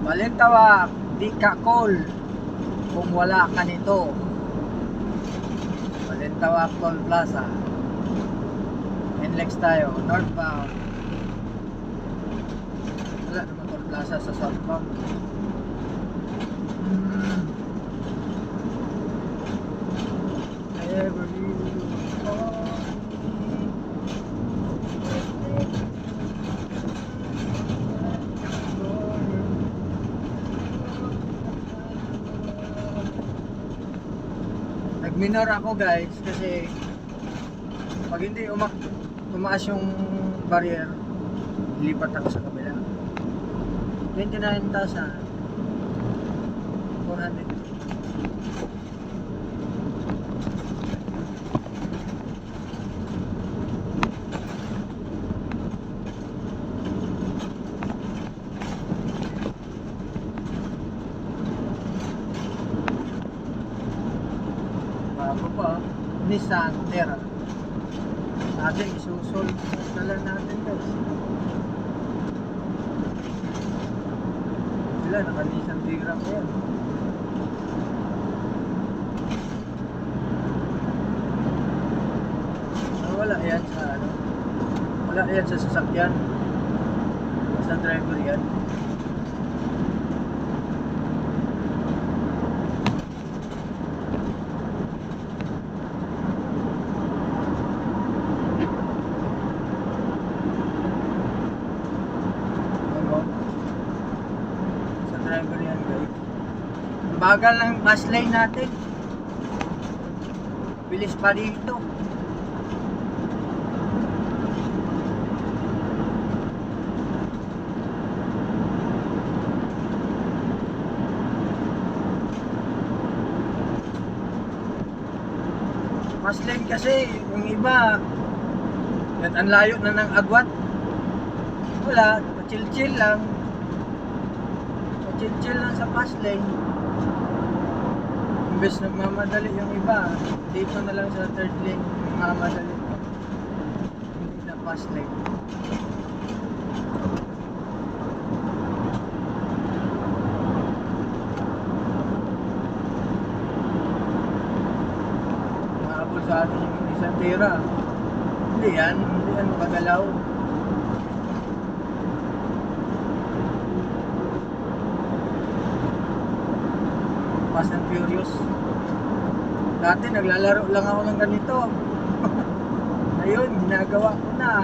Balintawak, di ka cool kung wala ka nito. Balintawak Toll Plaza. NLEX tayo, northbound. Wala naman Toll Plaza sa southbound. Ever you nag-minor ako guys kasi pag hindi tumaas yung barrier, lipat ako sa kabila. 29,400. Bago pa, Nissan Terra. Ating isusul na lang natin guys. Sila naka-Nissan Tigra ko yan. Wala yan sa ano. Wala yan sa sasakyan. Sa driver yan. Bagal ng bus lane natin. Bilis pa dito. Bus lane kasi yung iba ang layo na ng agwat. Wala, chill-chill lang. Chill-chill lang sa bus lane. Imbes nagmamadali yung iba, dito na lang sa third lane nagmamadali. Hindi na fast lane. Mahabol sa atin yung isang tira. Hindi yan magagalaw. Fast and Furious. Dati naglalaro lang ako ng ganito. Ngayon, ginagawa ko na.